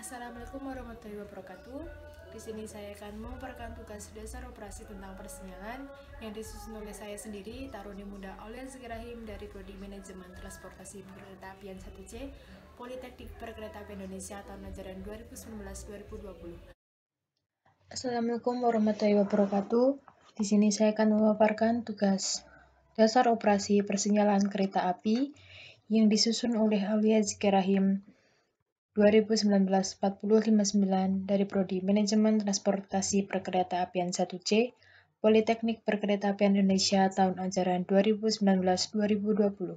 Assalamualaikum warahmatullahi wabarakatuh. Di sini saya akan memaparkan tugas dasar operasi tentang persinyalan yang disusun oleh saya sendiri, Taruni Muda Aulia Zikirahim dari Prodi Manajemen Transportasi Perkeretaapian 1C, Politeknik Perkeretaapian Indonesia tahun ajaran 2019-2020. Assalamualaikum warahmatullahi wabarakatuh. Di sini saya akan memaparkan tugas dasar operasi persinyalan kereta api yang disusun oleh Aulia Zikirahim 2019-4059 dari Prodi Manajemen Transportasi Perkeretaapian 1C, Politeknik Perkeretaapian Indonesia tahun ajaran 2019-2020.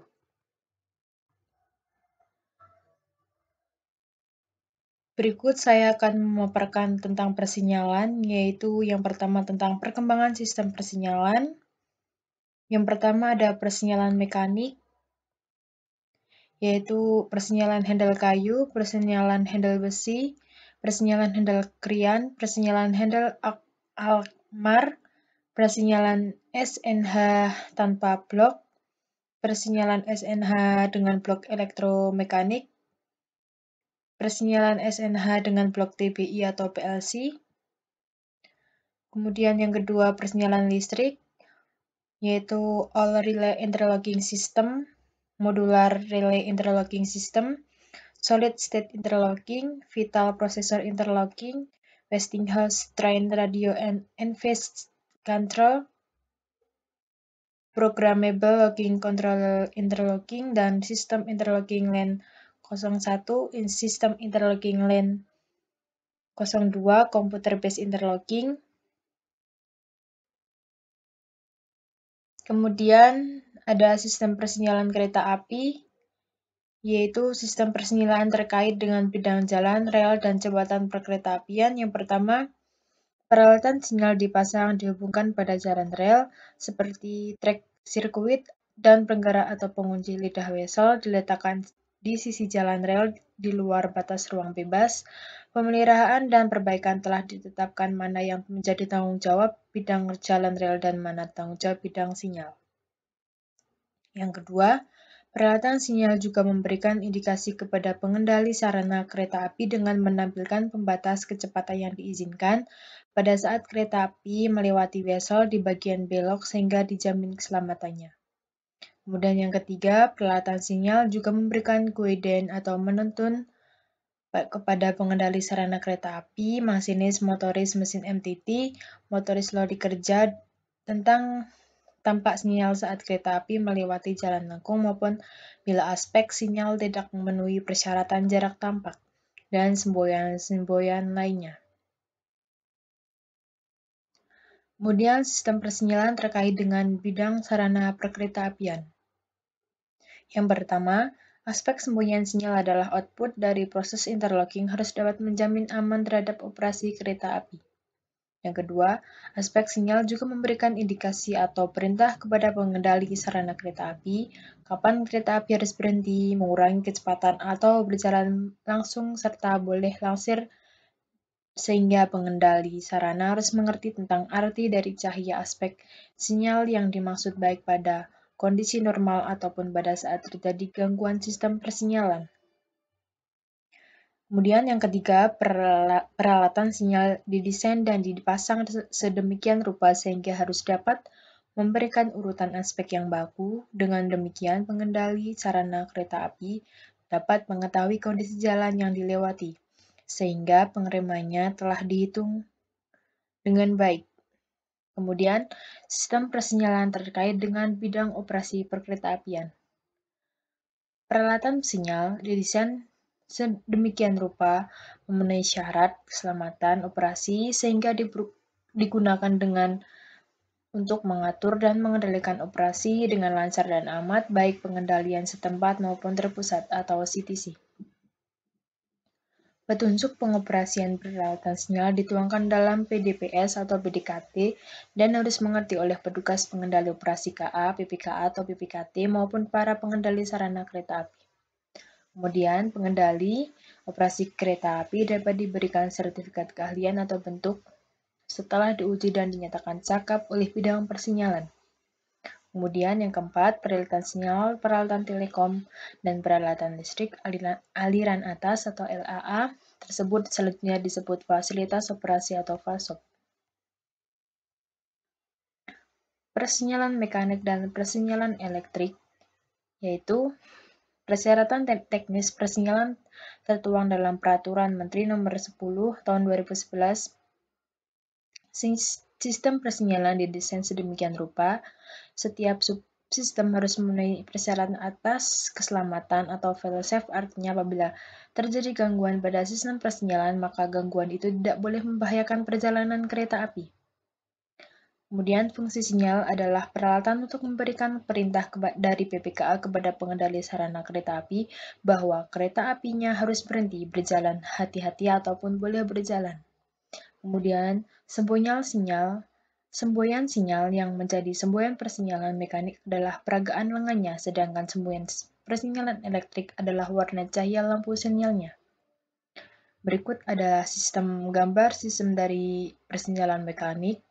Berikut saya akan memaparkan tentang persinyalan, yaitu yang pertama tentang perkembangan sistem persinyalan. Yang pertama ada persinyalan mekanik, yaitu persinyalan handle kayu, persinyalan handle besi, persinyalan handle krian, persinyalan handle alkmar, persinyalan SNH tanpa blok, persinyalan SNH dengan blok elektromekanik, persinyalan SNH dengan blok TBI atau PLC. Kemudian yang kedua persinyalan listrik, yaitu All Relay Interlocking System, Modular Relay Interlocking System, Solid State Interlocking, Vital Processor Interlocking, Westinghouse Train Radio and Phase Control, Programmable Locking Controller Interlocking, dan Sistem Interlocking LAN 01, Sistem Interlocking LAN 02, Computer Based Interlocking. Kemudian ada sistem persinyalan kereta api, yaitu sistem persinyalan terkait dengan bidang jalan, rel, dan jembatan perkeretaapian. Yang pertama, peralatan sinyal dipasang dihubungkan pada jalan rel, seperti trek sirkuit dan penggerak atau pengunci lidah wesel diletakkan di sisi jalan rel di luar batas ruang bebas. Pemeliharaan dan perbaikan telah ditetapkan mana yang menjadi tanggung jawab bidang jalan rel dan mana tanggung jawab bidang sinyal. Yang kedua, peralatan sinyal juga memberikan indikasi kepada pengendali sarana kereta api dengan menampilkan pembatas kecepatan yang diizinkan pada saat kereta api melewati wesel di bagian belok sehingga dijamin keselamatannya. Kemudian yang ketiga, peralatan sinyal juga memberikan guidance atau menuntun kepada pengendali sarana kereta api, masinis, motoris, mesin MTT, motoris lodi kerja tentang tampak sinyal saat kereta api melewati jalan lengkung maupun bila aspek sinyal tidak memenuhi persyaratan jarak tampak, dan semboyan-semboyan lainnya. Kemudian sistem persinyalan terkait dengan bidang sarana perkeretaapian. Yang pertama, aspek semboyan sinyal adalah output dari proses interlocking harus dapat menjamin aman terhadap operasi kereta api. Yang kedua, aspek sinyal juga memberikan indikasi atau perintah kepada pengendali sarana kereta api, kapan kereta api harus berhenti, mengurangi kecepatan atau berjalan langsung, serta boleh langsir, sehingga pengendali sarana harus mengerti tentang arti dari cahaya aspek sinyal yang dimaksud baik pada kondisi normal ataupun pada saat terjadi gangguan sistem persinyalan. Kemudian yang ketiga, peralatan sinyal didesain dan dipasang sedemikian rupa sehingga harus dapat memberikan urutan aspek yang baku. Dengan demikian, pengendali sarana kereta api dapat mengetahui kondisi jalan yang dilewati, sehingga pengeremannya telah dihitung dengan baik. Kemudian, sistem persinyalan terkait dengan bidang operasi perkeretaapian. Peralatan sinyal didesain sedemikian rupa memenuhi syarat keselamatan operasi sehingga digunakan untuk mengatur dan mengendalikan operasi dengan lancar dan aman, baik pengendalian setempat maupun terpusat atau CTC. Petunjuk pengoperasian peralatan sinyal dituangkan dalam PDPS atau PDKT dan harus mengerti oleh petugas pengendali operasi KA, PPKA atau PPKT maupun para pengendali sarana kereta api. Kemudian, pengendali operasi kereta api dapat diberikan sertifikat keahlian atau bentuk setelah diuji dan dinyatakan cakap oleh bidang persinyalan. Kemudian yang keempat, peralatan sinyal, peralatan telekom, dan peralatan listrik aliran atas atau LAA tersebut selanjutnya disebut fasilitas operasi atau FASOP. Persinyalan mekanik dan persinyalan elektrik, yaitu persyaratan teknis persinyalan tertuang dalam Peraturan Menteri Nomor 10 Tahun 2011. Sistem persinyalan didesain sedemikian rupa, setiap subsistem harus memenuhi persyaratan atas keselamatan atau fail-safe, artinya apabila terjadi gangguan pada sistem persinyalan, maka gangguan itu tidak boleh membahayakan perjalanan kereta api. Kemudian fungsi sinyal adalah peralatan untuk memberikan perintah dari PPKA kepada pengendali sarana kereta api bahwa kereta apinya harus berhenti, berjalan, hati-hati ataupun boleh berjalan. Kemudian semboyan sinyal yang menjadi semboyan persinyalan mekanik adalah peragaan lengannya, sedangkan semboyan persinyalan elektrik adalah warna cahaya lampu sinyalnya. Berikut adalah sistem gambar sistem dari persinyalan mekanik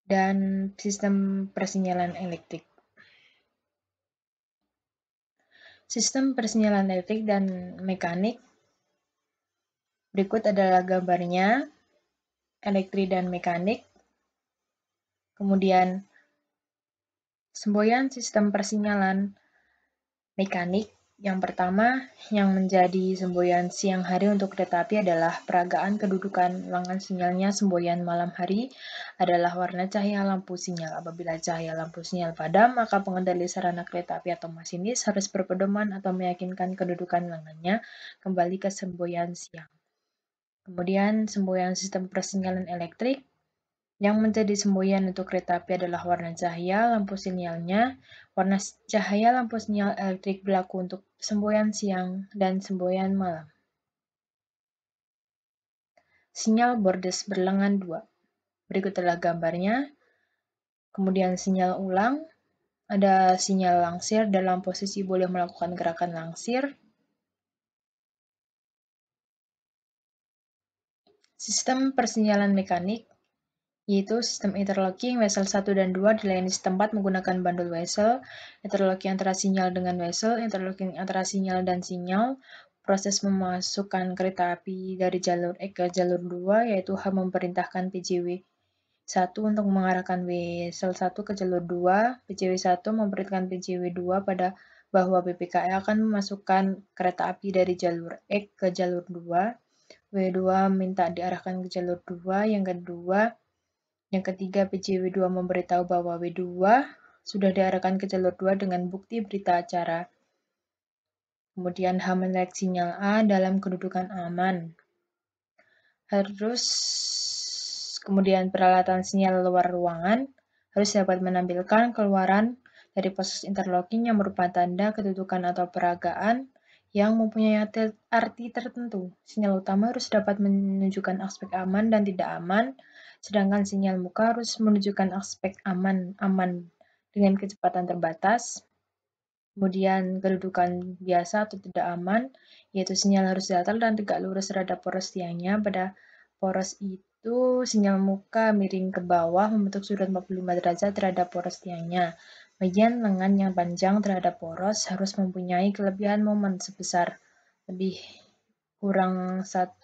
dan sistem persinyalan elektrik. Sistem persinyalan elektrik dan mekanik. Berikut adalah gambarnya, elektrik dan mekanik. Kemudian semboyan sistem persinyalan mekanik. Yang pertama, yang menjadi semboyan siang hari untuk kereta api adalah peragaan kedudukan lengan sinyalnya. Semboyan malam hari adalah warna cahaya lampu sinyal. Apabila cahaya lampu sinyal padam, maka pengendali sarana kereta api atau masinis harus berpedoman atau meyakinkan kedudukan lengannya kembali ke semboyan siang. Kemudian, semboyan sistem persinyalan elektrik. Yang menjadi semboyan untuk kereta api adalah warna cahaya lampu sinyalnya. Warna cahaya lampu sinyal elektrik berlaku untuk semboyan siang dan semboyan malam. Sinyal bordes berlengan 2. Berikut adalah gambarnya. Kemudian sinyal ulang. Ada sinyal langsir dalam posisi boleh melakukan gerakan langsir. Sistem persinyalan mekanik, yaitu sistem interlocking wesel 1 dan 2 dilayani setempat menggunakan bandul wesel, interlocking antara sinyal dengan wesel, interlocking antara sinyal dan sinyal, proses memasukkan kereta api dari jalur X ke jalur 2, yaitu H memerintahkan PJW 1 untuk mengarahkan wesel 1 ke jalur 2, PJW 1 memerintahkan PJW 2 pada bahwa PPKA akan memasukkan kereta api dari jalur X ke jalur 2, W2 minta diarahkan ke jalur 2, yang ketiga, PJW2 memberitahu bahwa W2 sudah diarahkan ke jalur 2 dengan bukti berita acara. Kemudian H menarik sinyal A dalam kedudukan aman. Kemudian peralatan sinyal luar ruangan harus dapat menampilkan keluaran dari proses interlocking yang merupakan tanda kedudukan atau peragaan yang mempunyai arti tertentu. Sinyal utama harus dapat menunjukkan aspek aman dan tidak aman, sedangkan sinyal muka harus menunjukkan aspek aman dengan kecepatan terbatas. Kemudian kedudukan biasa atau tidak aman, yaitu sinyal harus datar dan tegak lurus terhadap poros tiangnya. Pada poros itu, sinyal muka miring ke bawah membentuk sudut 45 derajat terhadap poros tiangnya. Bagian lengan yang panjang terhadap poros harus mempunyai kelebihan momen sebesar lebih kurang 1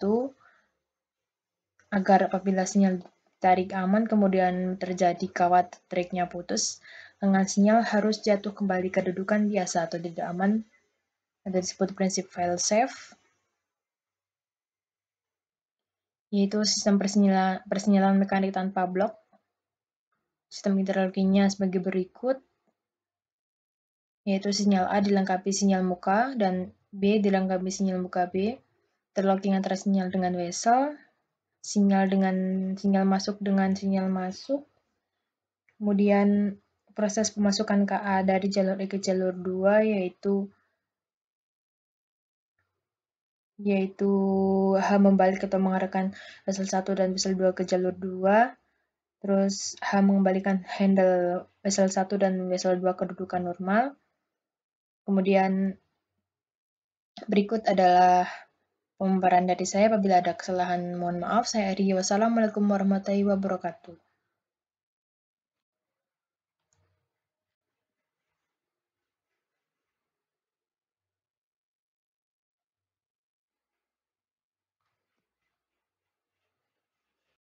agar apabila sinyal ditarik aman kemudian terjadi kawat triknya putus, lengan sinyal harus jatuh kembali ke kedudukan biasa atau tidak aman, atau disebut prinsip fail-safe, yaitu sistem persinyalan mekanik tanpa blok. Sistem interlocking-nya sebagai berikut, yaitu sinyal A dilengkapi sinyal muka dan B dilengkapi sinyal muka B, interlocking antara sinyal dengan wesel, sinyal masuk dengan sinyal masuk, kemudian proses pemasukan KA dari jalur E ke jalur 2 yaitu H membalik atau mengarahkan wesel 1 dan wesel 2 ke jalur 2, terus H mengembalikan handle wesel 1 dan wesel 2 kedudukan normal. Kemudian berikut adalah pemaparan dari saya. Apabila ada kesalahan mohon maaf. Saya Ari. Wassalamualaikum warahmatullahi wabarakatuh.